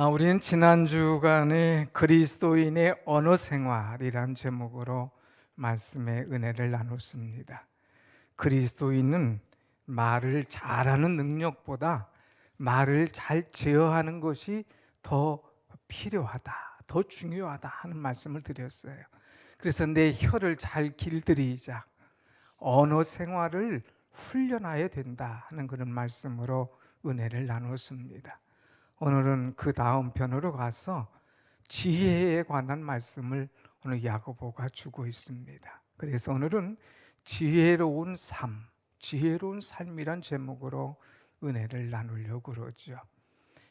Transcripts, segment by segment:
우리는 지난 주간에 그리스도인의 언어 생활이란 제목으로 말씀의 은혜를 나눴습니다. 그리스도인은 말을 잘하는 능력보다 말을 잘 제어하는 것이 더 필요하다, 더 중요하다 하는 말씀을 드렸어요. 그래서 내 혀를 잘 길들이자 언어 생활을 훈련해야 된다 하는 그런 말씀으로 은혜를 나눴습니다. 오늘은 그 다음 편으로 가서 지혜에 관한 말씀을 오늘 야고보가 주고 있습니다. 그래서 오늘은 지혜로운 삶, 지혜로운 삶이란 제목으로 은혜를 나누려고 그러죠.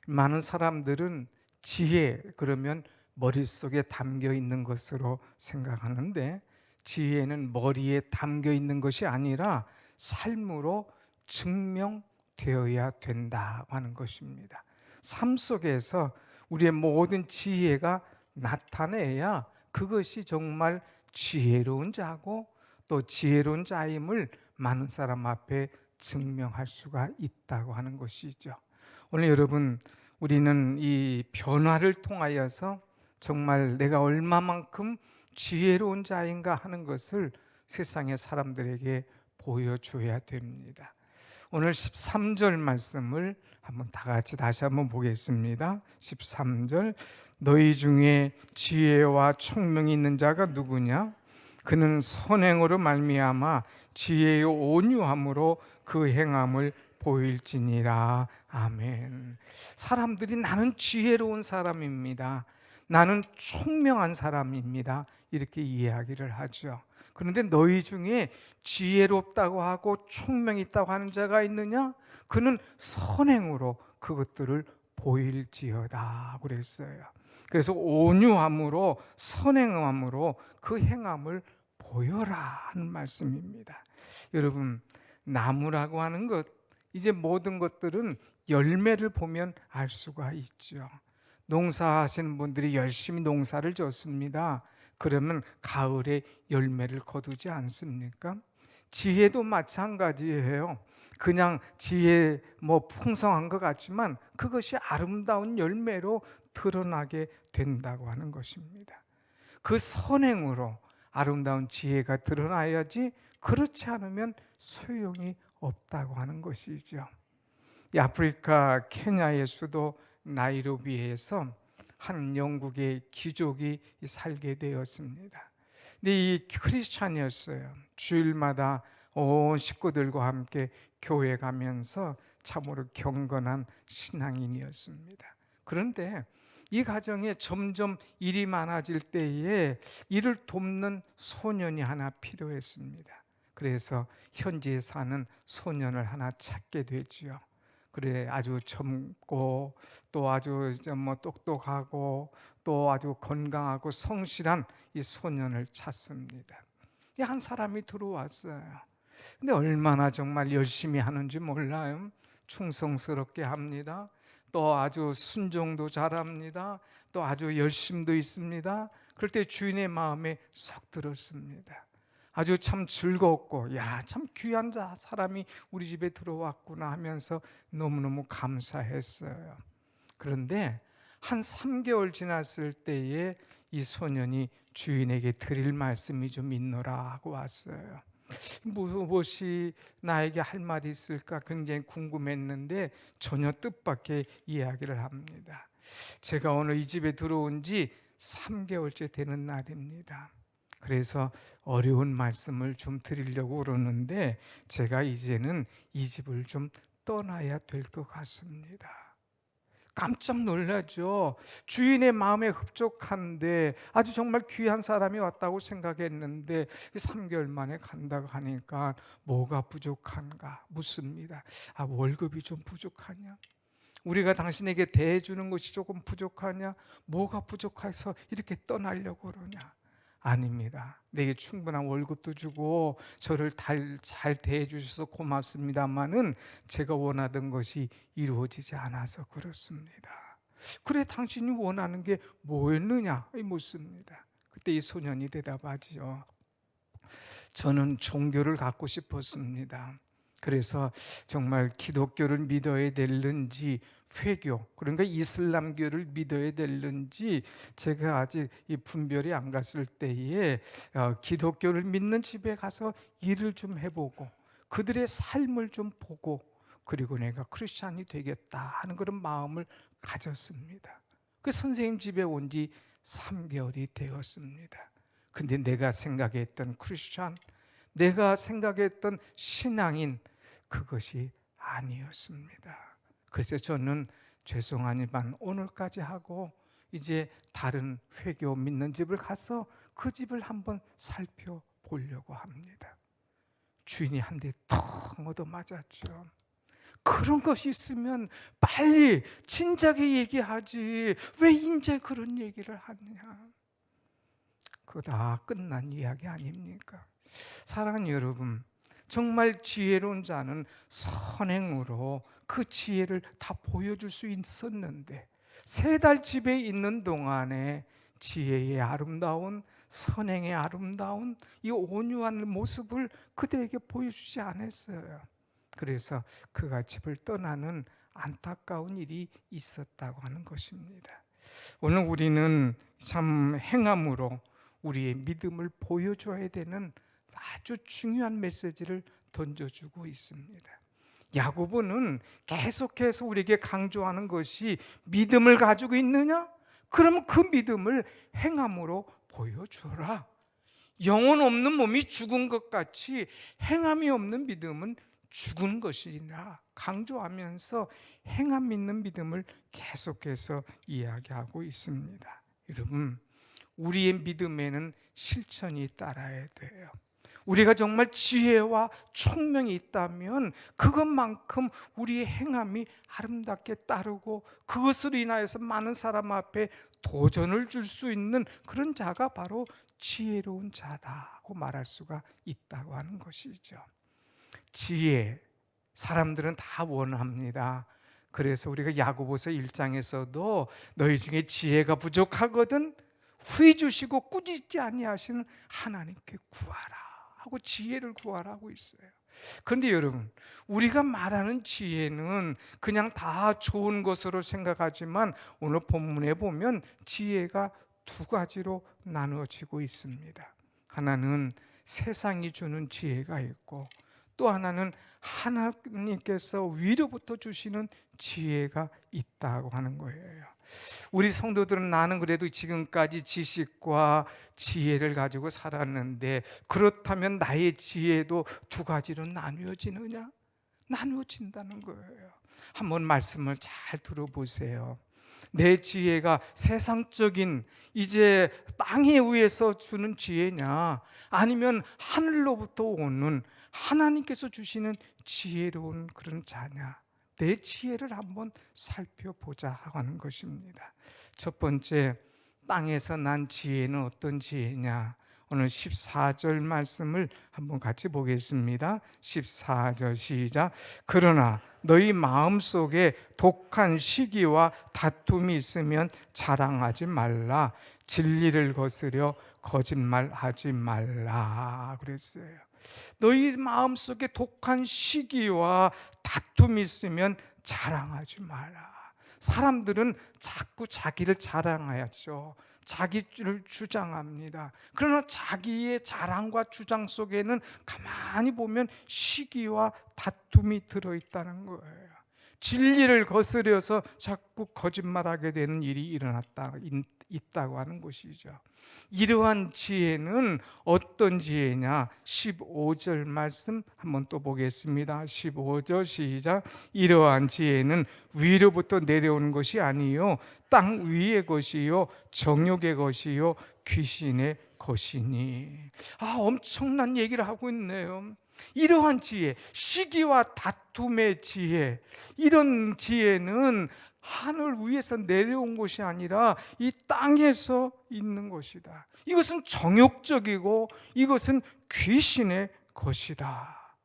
많은 사람들은 지혜 그러면 머릿속에 담겨 있는 것으로 생각하는데, 지혜는 머리에 담겨 있는 것이 아니라 삶으로 증명되어야 된다고 하는 것입니다. 삶 속에서 우리의 모든 지혜가 나타내야 그것이 정말 지혜로운 자고 또 지혜로운 자임을 많은 사람 앞에 증명할 수가 있다고 하는 것이죠. 오늘 여러분, 우리는 이 변화를 통하여서 정말 내가 얼마만큼 지혜로운 자인가 하는 것을 세상의 사람들에게 보여줘야 됩니다. 오늘 13절 말씀을 한번 다 같이 다시 한번 보겠습니다. 13절, 너희 중에 지혜와 총명이 있는 자가 누구냐? 그는 선행으로 말미암아 지혜의 온유함으로 그 행함을 보일지니라. 아멘. 사람들이 나는 지혜로운 사람입니다, 나는 총명한 사람입니다, 이렇게 이야기를 하죠. 그런데 너희 중에 지혜롭다고 하고 총명이 있다고 하는 자가 있느냐? 그는 선행으로 그것들을 보일지어다 그랬어요. 그래서 온유함으로, 선행함으로 그 행함을 보여라 하는 말씀입니다. 여러분, 나무라고 하는 것, 이제 모든 것들은 열매를 보면 알 수가 있죠. 농사하시는 분들이 열심히 농사를 졌습니다. 그러면 가을에 열매를 거두지 않습니까? 지혜도 마찬가지예요. 그냥 지혜 풍성한 것 같지만 그것이 아름다운 열매로 드러나게 된다고 하는 것입니다. 그 선행으로 아름다운 지혜가 드러나야지, 그렇지 않으면 소용이 없다고 하는 것이죠. 이 아프리카 케냐의 수도 나이로비에서 한 영국의 귀족이 살게 되었습니다. 근데 이 크리스찬이었어요. 주일마다 온 식구들과 함께 교회 가면서 참으로 경건한 신앙인이었습니다. 그런데 이 가정에 점점 일이 많아질 때에 이를 돕는 소년이 하나 필요했습니다. 그래서 현지에 사는 소년을 하나 찾게 되지요. 그래, 아주 젊고 또 아주 똑똑하고 또 아주 건강하고 성실한 이 소년을 찾습니다. 한 사람이 들어왔어요. 근데 얼마나 정말 열심히 하는지 몰라요. 충성스럽게 합니다. 또 아주 순종도 잘합니다. 또 아주 열심도 있습니다. 그럴 때 주인의 마음에 쏙 들었습니다. 아주 참 즐겁고, 참 귀한 사람이 우리 집에 들어왔구나 하면서 너무너무 감사했어요. 그런데 한 3개월 지났을 때에 이 소년이 주인에게 드릴 말씀이 좀 있노라 하고 왔어요. 무엇이 나에게 할 말이 있을까 굉장히 궁금했는데 전혀 뜻밖의 이야기를 합니다. 제가 오늘 이 집에 들어온 지 3개월째 되는 날입니다. 그래서 어려운 말씀을 좀 드리려고 그러는데 제가 이제는 이 집을 좀 떠나야 될 것 같습니다. 깜짝 놀라죠. 주인의 마음에 흡족한데 아주 정말 귀한 사람이 왔다고 생각했는데 3개월 만에 간다고 하니까 뭐가 부족한가 묻습니다. 월급이 좀 부족하냐? 우리가 당신에게 대해주는 것이 조금 부족하냐? 뭐가 부족해서 이렇게 떠나려고 그러냐? 아닙니다. 내게 충분한 월급도 주고 저를 잘 대해 주셔서 고맙습니다마는 제가 원하던 것이 이루어지지 않아서 그렇습니다. 그래, 당신이 원하는 게 뭐였느냐? 묻습니다. 그때 이 소년이 대답하지요. 저는 종교를 갖고 싶었습니다. 그래서 정말 기독교를 믿어야 되는지 회교, 그러니까 이슬람교를 믿어야 되는지 제가 아직 이 분별이 안 갔을 때에 기독교를 믿는 집에 가서 일을 좀 해보고 그들의 삶을 좀 보고 그리고 내가 크리스찬이 되겠다 하는 그런 마음을 가졌습니다. 그 선생님 집에 온 지 3개월이 되었습니다. 근데 내가 생각했던 크리스찬, 내가 생각했던 신앙인, 그것이 아니었습니다. 그래서 저는 죄송하지만 오늘까지 하고 이제 다른 회교 믿는 집을 가서 그 집을 한번 살펴보려고 합니다. 주인이 한 대 턱 얻어맞았죠. 그런 것이 있으면 빨리 진작에 얘기하지 왜 이제 그런 얘기를 하느냐. 그거 다 끝난 이야기 아닙니까? 사랑하는 여러분, 정말 지혜로운 자는 선행으로 그 지혜를 다 보여줄 수 있었는데 3달 집에 있는 동안에 지혜의 아름다운, 선행의 아름다운 이 온유한 모습을 그들에게 보여주지 않았어요. 그래서 그가 집을 떠나는 안타까운 일이 있었다고 하는 것입니다. 오늘 우리는 참 행함으로 우리의 믿음을 보여줘야 되는 아주 중요한 메시지를 던져주고 있습니다. 야고보는 계속해서 우리에게 강조하는 것이 믿음을 가지고 있느냐? 그러면 그 믿음을 행함으로 보여주라. 영혼 없는 몸이 죽은 것 같이 행함이 없는 믿음은 죽은 것이라 강조하면서 행함 있는 믿음을 계속해서 이야기하고 있습니다. 여러분, 우리의 믿음에는 실천이 따라야 돼요. 우리가 정말 지혜와 총명이 있다면 그것만큼 우리의 행함이 아름답게 따르고 그것으로 인하여서 많은 사람 앞에 도전을 줄 수 있는 그런 자가 바로 지혜로운 자라고 말할 수가 있다고 하는 것이죠. 지혜, 사람들은 다 원합니다. 그래서 우리가 야고보서 1장에서도 너희 중에 지혜가 부족하거든 후히 주시고 꾸짖지 아니하시는 하나님께 구하라 하고 지혜를 구하라고 있어요. 그런데 여러분, 우리가 말하는 지혜는 그냥 다 좋은 것으로 생각하지만 오늘 본문에 보면 지혜가 2가지로 나누어지고 있습니다. 하나는 세상이 주는 지혜가 있고 또 하나는 하나님께서 위로부터 주시는 지혜가 있다고 하는 거예요. 우리 성도들은 나는 그래도 지금까지 지식과 지혜를 가지고 살았는데 그렇다면 나의 지혜도 2가지로 나누어지느냐? 나누어진다는 거예요. 한번 말씀을 잘 들어보세요. 내 지혜가 세상적인 이제 땅에 의해서 주는 지혜냐, 아니면 하늘로부터 오는 하나님께서 주시는 지혜로운 그런 자냐, 내 지혜를 한번 살펴보자 하는 것입니다. 첫 번째, 땅에서 난 지혜는 어떤 지혜냐? 오늘 14절 말씀을 한번 같이 보겠습니다. 14절 시작. 그러나 너희 마음속에 독한 시기와 다툼이 있으면 자랑하지 말라. 진리를 거스려 거짓말하지 말라 그랬어요. 너희 마음속에 독한 시기와 다툼이 있으면 자랑하지 마라. 사람들은 자꾸 자기를 자랑하죠. 자기를 주장합니다. 그러나 자기의 자랑과 주장 속에는 가만히 보면 시기와 다툼이 들어있다는 거예요. 진리를 거스려서 자꾸 거짓말하게 되는 일이 있다고 하는 것이죠. 이러한 지혜는 어떤 지혜냐? 15절 말씀 한번 또 보겠습니다. 15절 시작. 이러한 지혜는 위로부터 내려오는 것이 아니요 땅 위의 것이요 정욕의 것이요 귀신의 것이니. 엄청난 얘기를 하고 있네요. 이러한 지혜, 시기와 다툼의 지혜, 이런 지혜는 하늘 위에서 내려온 것이 아니라 이 땅에서 있는 것이다. 이것은 정욕적이고 이것은 귀신의 것이다.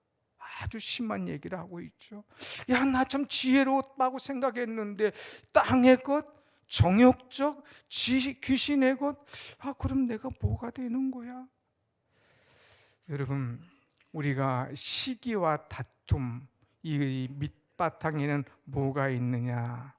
아주 심한 얘기를 하고 있죠. 야, 나 참 지혜롭다고 생각했는데 땅의 것, 정욕적, 귀신의 것, 그럼 내가 뭐가 되는 거야? 여러분, 우리가 시기와 다툼, 이 밑바탕에는 뭐가 있느냐?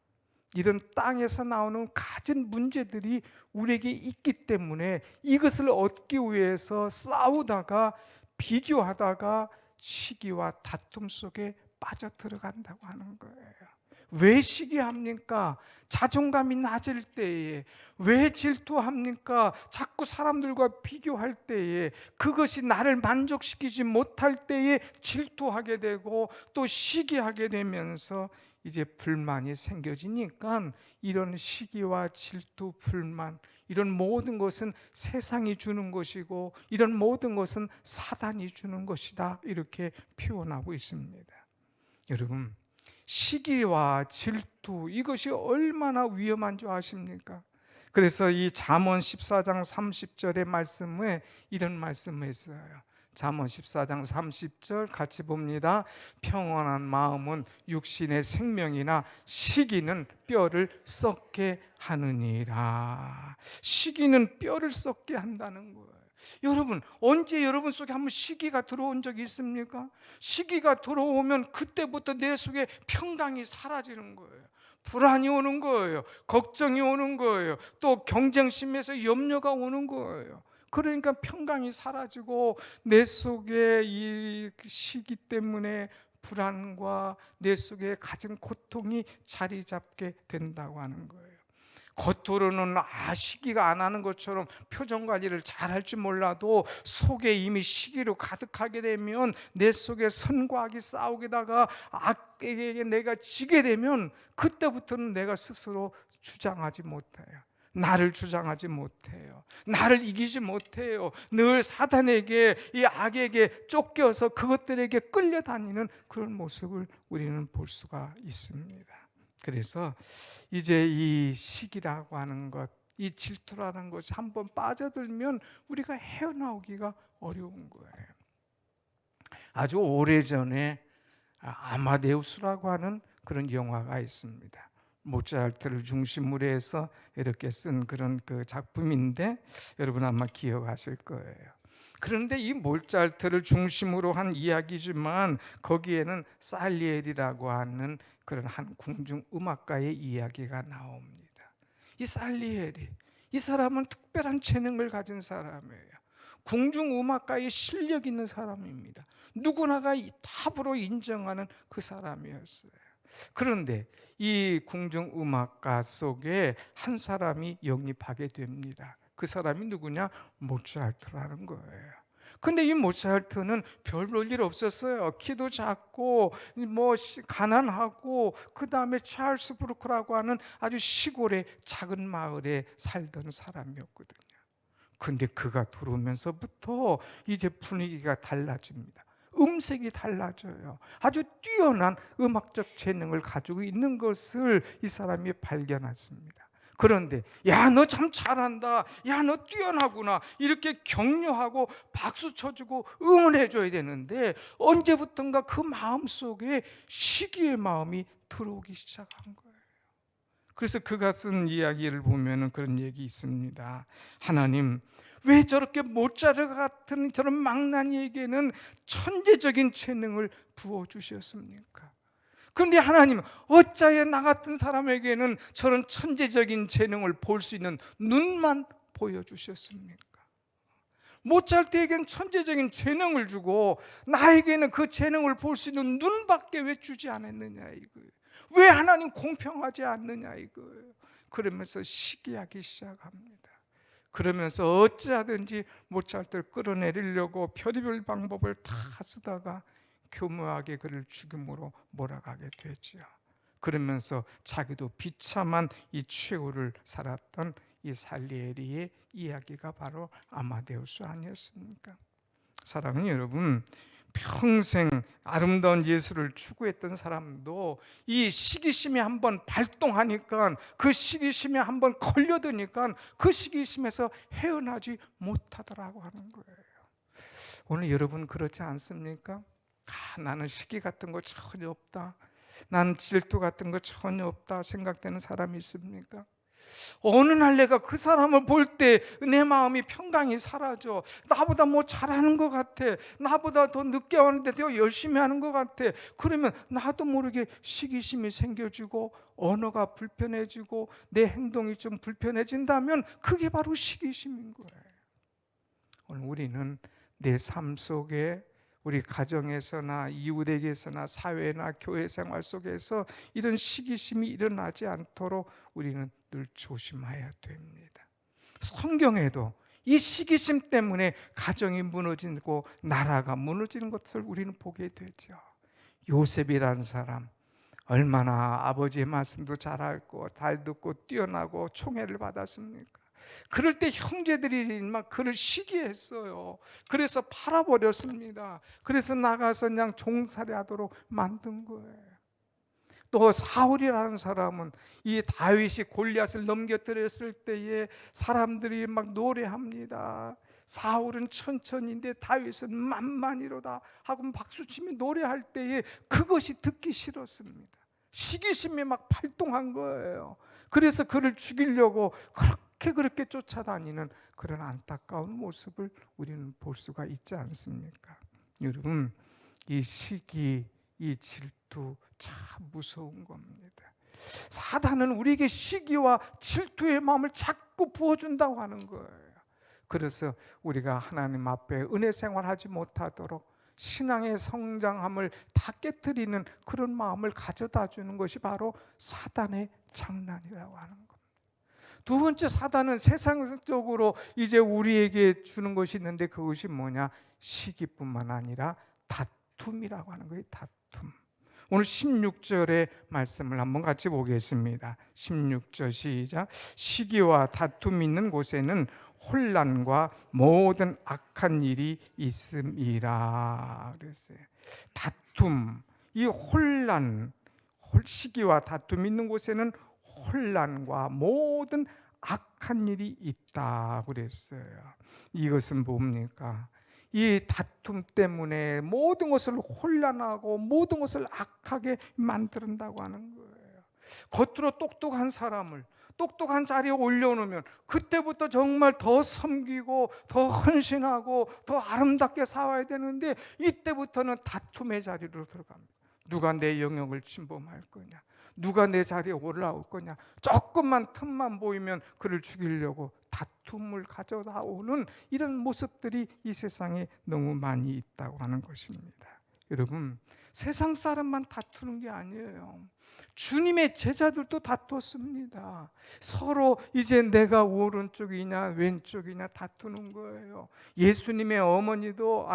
이런 땅에서 나오는 갖은 문제들이 우리에게 있기 때문에 이것을 얻기 위해서 싸우다가 비교하다가 시기와 다툼 속에 빠져들어간다고 하는 거예요. 왜 시기합니까? 자존감이 낮을 때에. 왜 질투합니까? 자꾸 사람들과 비교할 때에, 그것이 나를 만족시키지 못할 때에 질투하게 되고 또 시기하게 되면서 이제 불만이 생겨지니까, 이런 시기와 질투, 불만, 이런 모든 것은 세상이 주는 것이고 이런 모든 것은 사단이 주는 것이다, 이렇게 표현하고 있습니다. 여러분, 시기와 질투, 이것이 얼마나 위험한 줄 아십니까? 그래서 이 잠언 14장 30절의 말씀에 이런 말씀을 했어요. 잠언 14장 30절 같이 봅니다. 평온한 마음은 육신의 생명이나 시기는 뼈를 썩게 하느니라. 시기는 뼈를 썩게 한다는 거예요. 여러분, 언제 여러분 속에 한번 시기가 들어온 적이 있습니까? 시기가 들어오면 그때부터 내 속에 평강이 사라지는 거예요. 불안이 오는 거예요. 걱정이 오는 거예요. 또 경쟁심에서 염려가 오는 거예요. 그러니까 평강이 사라지고 내 속에 이 시기 때문에 불안과 내 속에 가진 고통이 자리 잡게 된다고 하는 거예요. 겉으로는 시기가 안 하는 것처럼 표정 관리를 잘할 줄 몰라도 속에 이미 시기로 가득하게 되면 내 속에 선과 악이 싸우게다가 악에게 내가 지게 되면 그때부터는 내가 스스로 주장하지 못해요. 나를 주장하지 못해요. 나를 이기지 못해요. 늘 사단에게, 이 악에게 쫓겨서 그것들에게 끌려다니는 그런 모습을 우리는 볼 수가 있습니다. 그래서 이제 이 시기라고 하는 것, 이 질투라는 것이 한번 빠져들면 우리가 헤어나오기가 어려운 거예요. 아주 오래전에 아마데우스라고 하는 그런 영화가 있습니다. 모차르트를 중심으로 해서 이렇게 쓴 그런 그 작품인데 여러분 아마 기억하실 거예요. 그런데 이 모차르트를 중심으로 한 이야기지만 거기에는 살리에리라고 하는 그런 한 궁중 음악가의 이야기가 나옵니다. 이 살리에리, 이 사람은 특별한 재능을 가진 사람이에요. 궁중 음악가의 실력 있는 사람입니다. 누구나가 탑으로 인정하는 그 사람이었어요. 그런데 이 궁중 음악가 속에 한 사람이 영입하게 됩니다. 그 사람이 누구냐? 모차르트라는 거예요. 근데 이 모차르트는 별 볼 일 없었어요. 키도 작고 가난하고, 그 다음에 찰스 브루크라고 하는 아주 시골의 작은 마을에 살던 사람이었거든요. 근데 그가 들어오면서부터 이제 분위기가 달라집니다. 음색이 달라져요. 아주 뛰어난 음악적 재능을 가지고 있는 것을 이 사람이 발견했습니다. 그런데 야, 너 참 잘한다, 야, 너 뛰어나구나, 이렇게 격려하고 박수 쳐주고 응원해줘야 되는데 언제부턴가 그 마음속에 시기의 마음이 들어오기 시작한 거예요. 그래서 그가 쓴 이야기를 보면 그런 얘기 있습니다. 하나님, 왜 저렇게 모차르트 같은 저런 망나니에게는 천재적인 재능을 부어주셨습니까? 그런데 하나님, 어찌하여 나 같은 사람에게는 저런 천재적인 재능을 볼 수 있는 눈만 보여주셨습니까? 모차르트에게는 천재적인 재능을 주고 나에게는 그 재능을 볼 수 있는 눈밖에 왜 주지 않았느냐 이거예요. 왜 하나님 공평하지 않느냐 이거예요. 그러면서 시기하기 시작합니다. 그러면서 어찌하든지 모차르트를 끌어내리려고 별의별 방법을 다 쓰다가 교묘하게 그를 죽임으로 몰아가게 되지요. 그러면서 자기도 비참한 이 최후를 살았던 이 살리에리의 이야기가 바로 아마데우스 아니었습니까? 사랑하는 여러분, 평생 아름다운 예술을 추구했던 사람도 이 시기심이 한번 발동하니까, 그 시기심이 한번 걸려드니까 그 시기심에서 헤어나지 못하더라고 하는 거예요. 오늘 여러분 그렇지 않습니까? 나는 시기 같은 거 전혀 없다, 난 질투 같은 거 전혀 없다 생각되는 사람이 있습니까? 어느 날 내가 그 사람을 볼 때 내 마음이 평강이 사라져. 나보다 뭐 잘하는 것 같아, 나보다 더 늦게 왔는데 더 열심히 하는 것 같아. 그러면 나도 모르게 시기심이 생겨지고 언어가 불편해지고 내 행동이 좀 불편해진다면 그게 바로 시기심인 거예요. 오늘 우리는 내 삶 속에 우리 가정에서나 이웃에게서나 사회나 교회 생활 속에서 이런 시기심이 일어나지 않도록 우리는 늘 조심해야 됩니다. 성경에도 이 시기심 때문에 가정이 무너지고 나라가 무너지는 것을 우리는 보게 되죠. 요셉이라는 사람 얼마나 아버지의 말씀도 잘 알고 잘 듣고 뛰어나고 총애를 받았습니까? 그럴 때 형제들이 막 그를 시기했어요. 그래서 팔아버렸습니다. 그래서 나가서 그냥 종살이하도록 만든 거예요. 또 사울이라는 사람은 이 다윗이 골리앗을 넘겨뜨렸을 때에 사람들이 막 노래합니다. 사울은 천천히인데 다윗은 만만이로다 하고 박수치며 노래할 때에 그것이 듣기 싫었습니다. 시기심이 막 발동한 거예요. 그래서 그를 죽이려고 그렇게 쫓아다니는 그런 안타까운 모습을 우리는 볼 수가 있지 않습니까? 여러분, 이 시기, 이 질투 참 무서운 겁니다. 사단은 우리에게 시기와 질투의 마음을 자꾸 부어준다고 하는 거예요. 그래서 우리가 하나님 앞에 은혜 생활하지 못하도록 신앙의 성장함을 다 깨트리는 그런 마음을 가져다 주는 것이 바로 사단의 장난이라고 하는 겁니다. 두 번째, 사단은 세상적으로 이제 우리에게 주는 것이 있는데 그것이 뭐냐? 시기뿐만 아니라 다툼이라고 하는 거예요. 다툼. 오늘 16절의 말씀을 한번 같이 보겠습니다. 16절 시작. 시기와 다툼이 있는 곳에는 혼란과 모든 악한 일이 있음이라 그랬어요. 다툼, 이 혼란, 시기와 다툼이 있는 곳에는 혼란과 모든 악한 일이 있다 그랬어요. 이것은 뭡니까? 이 다툼 때문에 모든 것을 혼란하고 모든 것을 악하게 만든다고 하는 거예요. 겉으로 똑똑한 사람을 똑똑한 자리에 올려놓으면 그때부터 정말 더 섬기고 더 헌신하고 더 아름답게 살아야 되는데 이때부터는 다툼의 자리로 들어갑니다. 누가 내 영역을 침범할 거냐, 누가 내 자리에 올라올 거냐, 조금만 틈만 보이면 그를 죽이려고 다툼을 가져다 오는 이런 모습들이 이 세상에 너무 많이 있다고 하는 것입니다. 여러분, 세상 사람만 다투는 게 아니에요. 주님의 제자들도 다퉜습니다. 서로 이제 내가 오른쪽이냐 왼쪽이냐 다투는 거예요. 예수님의 어머니도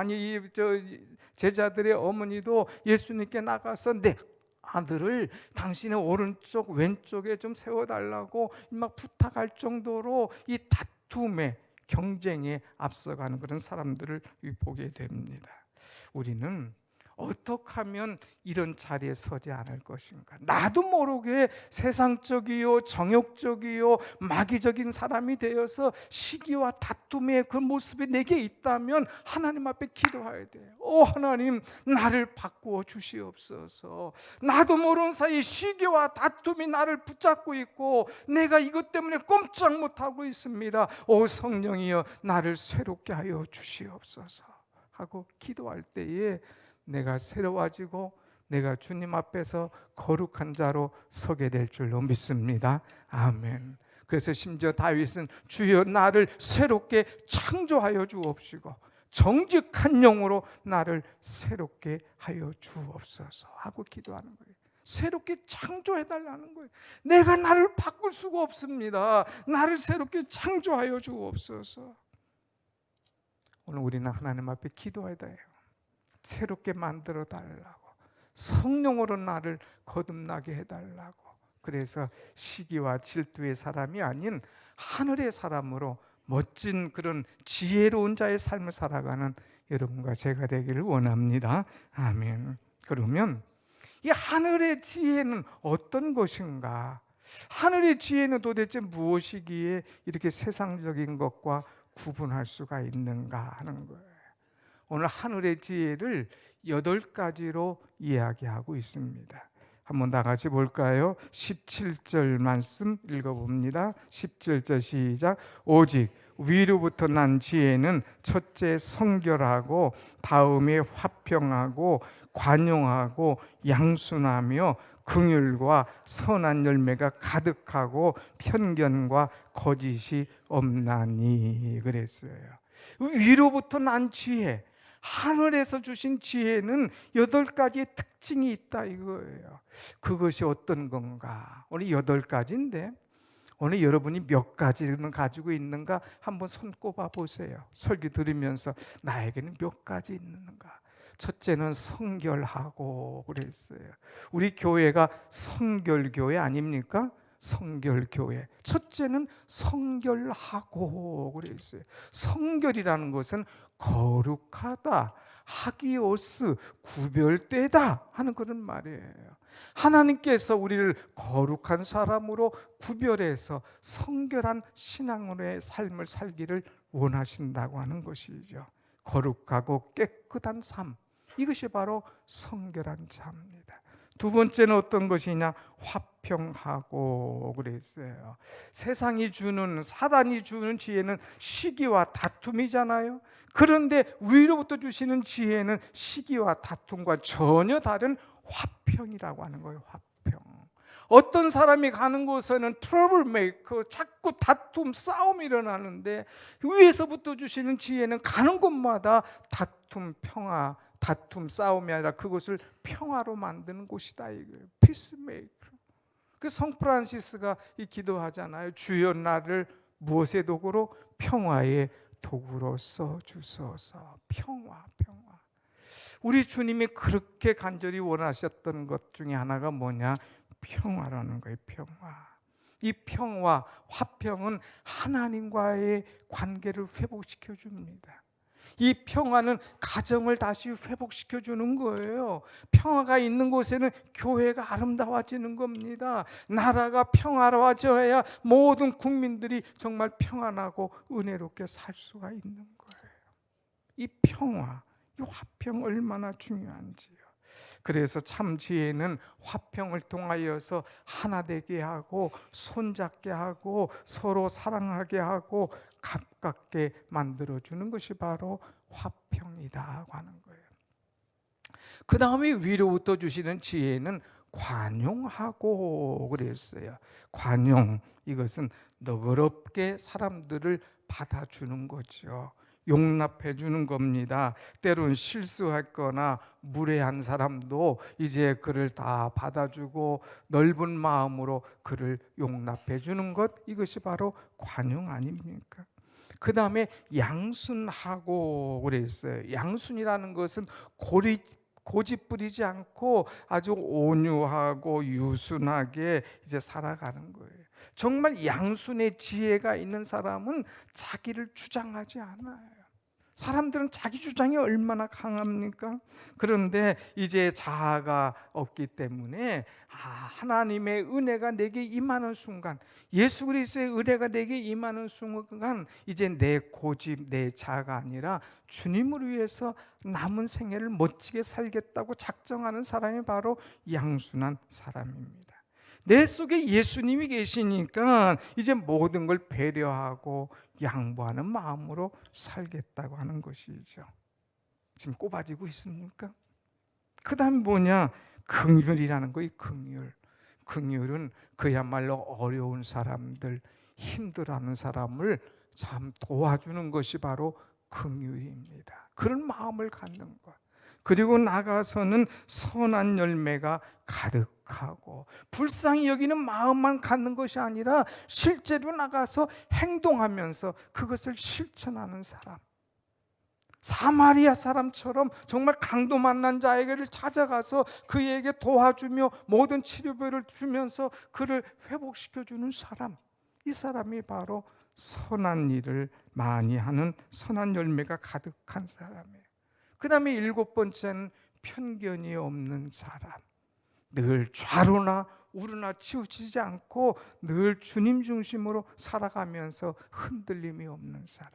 제자들의 어머니도 예수님께 나가서 내 아들을 당신의 오른쪽 왼쪽에 좀 세워달라고 막 부탁할 정도로 이 다툼에 경쟁에 앞서가는 그런 사람들을 보게 됩니다. 우리는 어떻게 하면 이런 자리에 서지 않을 것인가? 나도 모르게 세상적이요 정욕적이요 마귀적인 사람이 되어서 시기와 다툼의 그 모습이 내게 있다면 하나님 앞에 기도해야 돼요. 하나님, 나를 바꾸어 주시옵소서. 나도 모르는 사이 시기와 다툼이 나를 붙잡고 있고 내가 이것 때문에 꼼짝 못하고 있습니다. 성령이여, 나를 새롭게 하여 주시옵소서 하고 기도할 때에 내가 새로워지고 내가 주님 앞에서 거룩한 자로 서게 될 줄로 믿습니다. 아멘. 그래서 심지어 다윗은 주여 나를 새롭게 창조하여 주옵시고 정직한 영으로 나를 새롭게 하여 주옵소서 하고 기도하는 거예요. 새롭게 창조해달라는 거예요. 내가 나를 바꿀 수가 없습니다. 나를 새롭게 창조하여 주옵소서. 오늘 우리는 하나님 앞에 기도해야 돼요. 새롭게 만들어 달라고, 성령으로 나를 거듭나게 해달라고. 그래서 시기와 질투의 사람이 아닌 하늘의 사람으로 멋진 그런 지혜로운 자의 삶을 살아가는 여러분과 제가 되기를 원합니다. 아멘. 그러면 이 하늘의 지혜는 어떤 것인가? 하늘의 지혜는 도대체 무엇이기에 이렇게 세상적인 것과 구분할 수가 있는가 하는 거예요. 오늘 하늘의 지혜를 8가지로 이야기하고 있습니다. 한번 다 같이 볼까요? 17절 말씀 읽어봅니다. 17절 시작. 오직 위로부터 난 지혜는 첫째 성결하고 다음에 화평하고 관용하고 양순하며 긍휼과 선한 열매가 가득하고 편견과 거짓이 없나니 그랬어요. 위로부터 난 지혜, 하늘에서 주신 지혜는 8가지의 특징이 있다 이거예요. 그것이 어떤 건가? 오늘 8가지인데 오늘 여러분이 몇 가지는 가지고 있는가 한번 손꼽아 보세요. 설교 들으면서 나에게는 몇 가지 있는가? 첫째는 성결하고 그랬어요. 우리 교회가 성결교회 아닙니까? 성결교회. 첫째는 성결하고 그랬어요. 성결이라는 것은 거룩하다, 하기오스, 구별되다 하는 그런 말이에요. 하나님께서 우리를 거룩한 사람으로 구별해서 성결한 신앙으로의 삶을 살기를 원하신다고 하는 것이죠. 거룩하고 깨끗한 삶, 이것이 바로 성결한 자입니다. 두 번째는 어떤 것이냐? 화평하고 그랬어요. 세상이 주는, 사단이 주는 지혜는 시기와 다툼이잖아요. 그런데 위로부터 주시는 지혜는 시기와 다툼과 전혀 다른 화평이라고 하는 거예요. 화평. 어떤 사람이 가는 곳에는 트러블 메이커, 자꾸 다툼, 싸움이 일어나는데 위에서부터 주시는 지혜는 가는 곳마다 다툼, 평화, 다툼, 싸움이 아니라 그것을 평화로 만드는 곳이다 이거예요. 피스메이커. 그 성프란시스가 이 기도하잖아요. 주여 나를 무엇의 도구로? 평화의 도구로 써주소서. 평화, 평화. 우리 주님이 그렇게 간절히 원하셨던 것 중에 하나가 뭐냐? 평화라는 거예요. 평화. 이 평화, 화평은 하나님과의 관계를 회복시켜 줍니다. 이 평화는 가정을 다시 회복시켜 주는 거예요. 평화가 있는 곳에는 교회가 아름다워지는 겁니다. 나라가 평화로워져야 모든 국민들이 정말 평안하고 은혜롭게 살 수가 있는 거예요. 이 평화, 이 화평 얼마나 중요한지요. 그래서 참 지혜는 화평을 통하여서 하나 되게 하고 손잡게 하고 서로 사랑하게 하고 가깝게 만들어주는 것이 바로 화평이라고 하는 거예요. 그 다음에 위로부터 주시는 지혜는 관용하고 그랬어요. 관용, 이것은 너그럽게 사람들을 받아주는 거죠. 용납해 주는 겁니다. 때론 실수했거나 무례한 사람도 이제 그를 다 받아주고 넓은 마음으로 그를 용납해 주는 것, 이것이 바로 관용 아닙니까? 그 다음에 양순하고 그랬어요. 양순이라는 것은 고집 부리지 않고 아주 온유하고 유순하게 이제 살아가는 거예요. 정말 양순의 지혜가 있는 사람은 자기를 주장하지 않아요. 사람들은 자기 주장이 얼마나 강합니까? 그런데 이제 자아가 없기 때문에 하나님의 은혜가 내게 임하는 순간, 예수 그리스도의 은혜가 내게 임하는 순간 이제 내 고집, 내 자아가 아니라 주님을 위해서 남은 생애를 멋지게 살겠다고 작정하는 사람이 바로 양순한 사람입니다. 내 속에 예수님이 계시니까 이제 모든 걸 배려하고 양보하는 마음으로 살겠다고 하는 것이죠. 지금 꼽아지고 있습니까? 그 다음 뭐냐? 긍휼이라는 거예요. 긍휼. 긍휼은 그야말로 어려운 사람들, 힘들어하는 사람을 참 도와주는 것이 바로 긍휼입니다. 그런 마음을 갖는 것. 그리고 나가서는 선한 열매가 가득하고, 불쌍히 여기는 마음만 갖는 것이 아니라 실제로 나가서 행동하면서 그것을 실천하는 사람. 사마리아 사람처럼 정말 강도 만난 자에게를 찾아가서 그에게 도와주며 모든 치료비를 주면서 그를 회복시켜주는 사람. 이 사람이 바로 선한 일을 많이 하는 선한 열매가 가득한 사람이에요. 그 다음에 7번째는 편견이 없는 사람. 늘 좌로나 우로나 치우치지 않고 늘 주님 중심으로 살아가면서 흔들림이 없는 사람.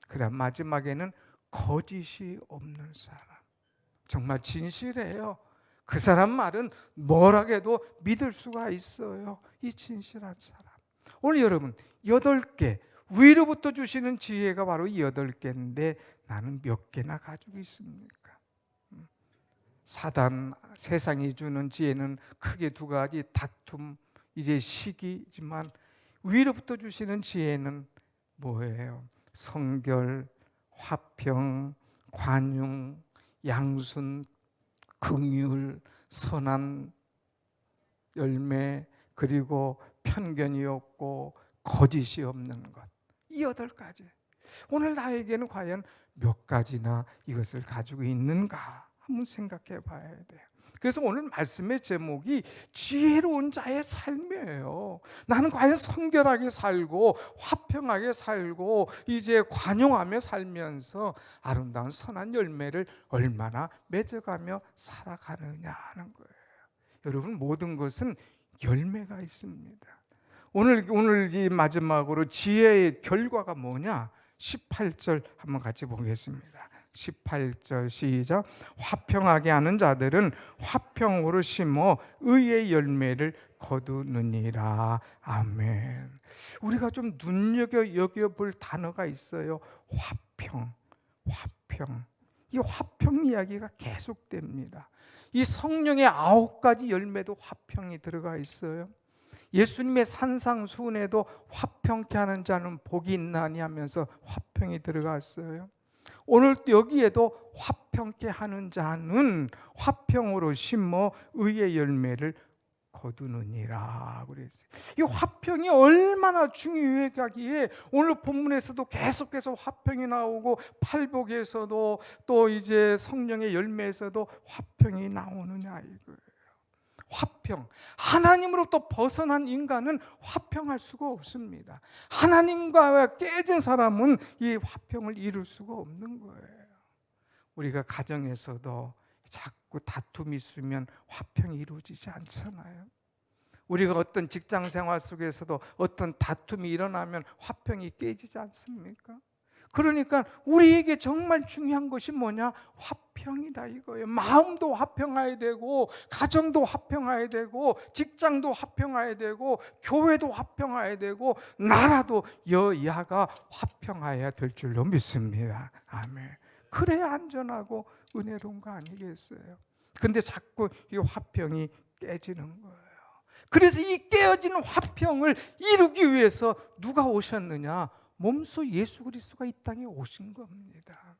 그다음 마지막에는 거짓이 없는 사람. 정말 진실해요. 그 사람 말은 뭐라고 해도 믿을 수가 있어요. 이 진실한 사람. 오늘 여러분 8개, 위로부터 주시는 지혜가 바로 8개인데 나는 몇 개나 가지고 있습니까? 사단, 세상이 주는 지혜는 크게 두 가지, 다툼, 이제 시기지만 위로부터 주시는 지혜는 뭐예요? 성결, 화평, 관용, 양순, 긍휼, 선한 열매, 그리고 편견이 없고 거짓이 없는 것. 이 8가지. 오늘 나에게는 과연 몇 가지나 이것을 가지고 있는가 한번 생각해 봐야 돼요. 그래서 오늘 말씀의 제목이 지혜로운 자의 삶이에요. 나는 과연 성결하게 살고 화평하게 살고 이제 관용하며 살면서 아름다운 선한 열매를 얼마나 맺어가며 살아가느냐 하는 거예요. 여러분, 모든 것은 열매가 있습니다. 오늘 이 마지막으로 지혜의 결과가 뭐냐? 18절 한번 같이 보겠습니다. 18절 시작. 화평하게 하는 자들은 화평으로 심어 의의 열매를 거두느니라. 아멘. 우리가 좀 눈여겨볼 단어가 있어요. 화평. 이 화평 이야기가 계속됩니다. 이 성령의 9가지 열매도 화평이 들어가 있어요. 예수님의 산상수훈에도 화평케 하는 자는 복이 있나니 하면서 화평이 들어갔어요. 오늘 여기에도 화평케 하는 자는 화평으로 심어 의의 열매를 거두느니라 그랬어요. 이 화평이 얼마나 중요하기에 오늘 본문에서도 계속해서 화평이 나오고 팔복에서도 또 이제 성령의 열매에서도 화평이 나오느냐 이거예요. 화평. 하나님으로부터 벗어난 인간은 화평할 수가 없습니다. 하나님과 깨진 사람은 이 화평을 이룰 수가 없는 거예요. 우리가 가정에서도 자꾸 다툼이 있으면 화평이 이루어지지 않잖아요. 우리가 어떤 직장 생활 속에서도 어떤 다툼이 일어나면 화평이 깨지지 않습니까? 그러니까 우리에게 정말 중요한 것이 뭐냐? 화평이다 이거예요. 마음도 화평해야 되고, 가정도 화평해야 되고, 직장도 화평해야 되고, 교회도 화평해야 되고, 나라도 여야가 화평해야 될 줄로 믿습니다. 아멘. 그래야 안전하고 은혜로운 거 아니겠어요? 근데 자꾸 이 화평이 깨지는 거예요. 그래서 이 깨어지는 화평을 이루기 위해서 누가 오셨느냐? 몸소 예수 그리스도가 이 땅에 오신 겁니다.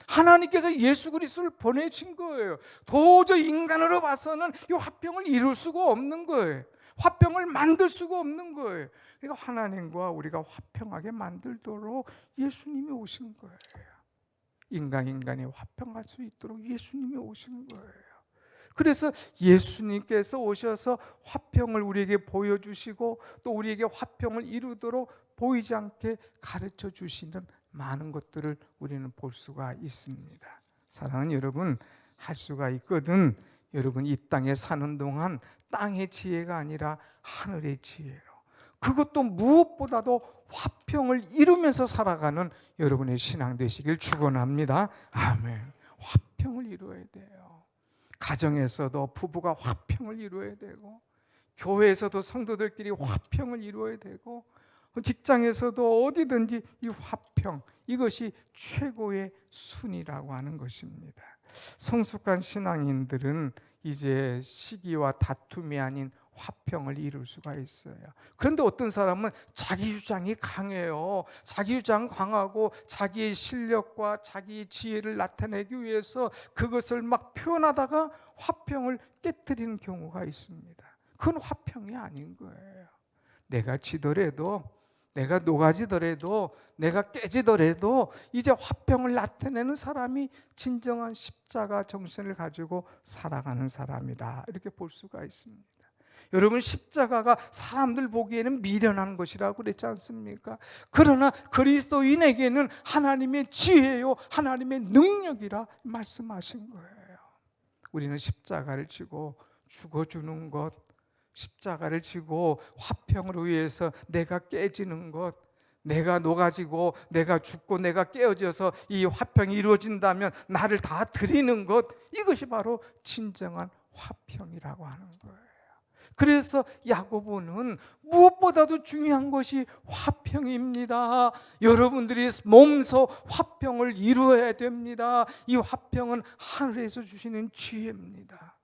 하나님께서 예수 그리스도를 보내신 거예요. 도저히 인간으로 봐서는 이 화평을 이룰 수가 없는 거예요. 화평을 만들 수가 없는 거예요. 그러니까 하나님과 우리가 화평하게 만들도록 예수님이 오신 거예요. 인간이 화평할 수 있도록 예수님이 오신 거예요. 그래서 예수님께서 오셔서 화평을 우리에게 보여주시고 또 우리에게 화평을 이루도록 보이지 않게 가르쳐 주시는 많은 것들을 우리는 볼 수가 있습니다. 사랑하는 여러분, 할 수가 있거든. 여러분 이 땅에 사는 동안 땅의 지혜가 아니라 하늘의 지혜로, 그것도 무엇보다도 화평을 이루면서 살아가는 여러분의 신앙 되시길 축원합니다. 아멘. 화평을 이루어야 돼요. 가정에서도 부부가 화평을 이루어야 되고, 교회에서도 성도들끼리 화평을 이루어야 되고, 직장에서도 어디든지 이 화평, 이것이 최고의 순이라고 하는 것입니다. 성숙한 신앙인들은 이제 시기와 다툼이 아닌 화평을 이룰 수가 있어요. 그런데 어떤 사람은 자기 주장이 강해요. 자기 주장 강하고 자기의 실력과 자기의 지혜를 나타내기 위해서 그것을 막 표현하다가 화평을 깨뜨리는 경우가 있습니다. 그건 화평이 아닌 거예요. 내가 지더라도, 내가 녹아지더라도, 내가 깨지더라도 이제 화평을 나타내는 사람이 진정한 십자가 정신을 가지고 살아가는 사람이다, 이렇게 볼 수가 있습니다. 여러분, 십자가가 사람들 보기에는 미련한 것이라고 그랬지 않습니까? 그러나 그리스도인에게는 하나님의 지혜요, 하나님의 능력이라 말씀하신 거예요. 우리는 십자가를 지고 죽어주는 것, 십자가를 지고 화평을 위해서 내가 깨지는 것, 내가 녹아지고 내가 죽고 내가 깨어져서 이 화평이 이루어진다면 나를 다 드리는 것, 이것이 바로 진정한 화평이라고 하는 거예요. 그래서 야고보는 무엇보다도 중요한 것이 화평입니다. 여러분들이 몸소 화평을 이루어야 됩니다. 이 화평은 하늘에서 주시는 지혜입니다.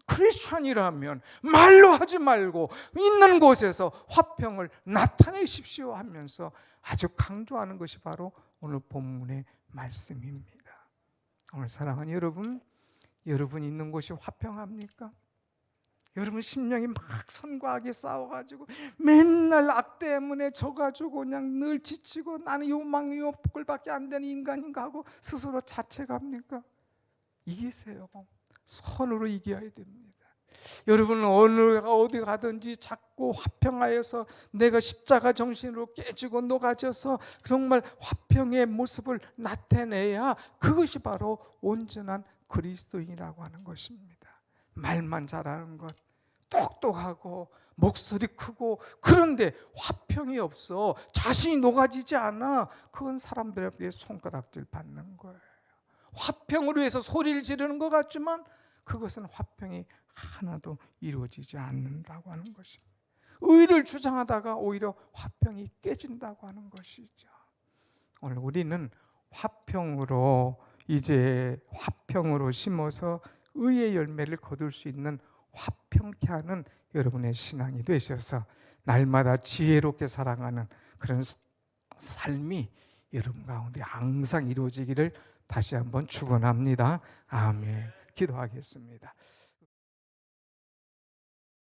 크리스천이라면 말로 하지 말고 있는 곳에서 화평을 나타내십시오 하면서 아주 강조하는 것이 바로 오늘 본문의 말씀입니다. 오늘 사랑하는 여러분, 여러분 있는 곳이 화평합니까? 여러분 심령이 막 선과 악에 싸워가지고 맨날 악 때문에 져가지고 그냥 늘 지치고 나는 요망이 요 꼴밖에 안 되는 인간인가 하고 스스로 자책합니까? 이기세요. 선으로 이겨야 됩니다. 여러분은 어디 가든지 자꾸 화평하여서 내가 십자가 정신으로 깨지고 녹아져서 정말 화평의 모습을 나타내야 그것이 바로 온전한 그리스도인이라고 하는 것입니다. 말만 잘하는 것, 똑똑하고 목소리 크고 그런데 화평이 없어, 자신이 녹아지지 않아, 그건 사람들에게 손가락질 받는 거예요. 화평으로 해서 소리를 지르는 것 같지만 그것은 화평이 하나도 이루어지지 않는다고 하는 것입니다. 의를 주장하다가 오히려 화평이 깨진다고 하는 것이죠. 오늘 우리는 화평으로 심어서 의의 열매를 거둘 수 있는 화평케 하는 여러분의 신앙이 되셔서 날마다 지혜롭게 살아가는 그런 삶이 여러분 가운데 항상 이루어지기를 다시 한번 축원합니다. 아멘. 기도하겠습니다.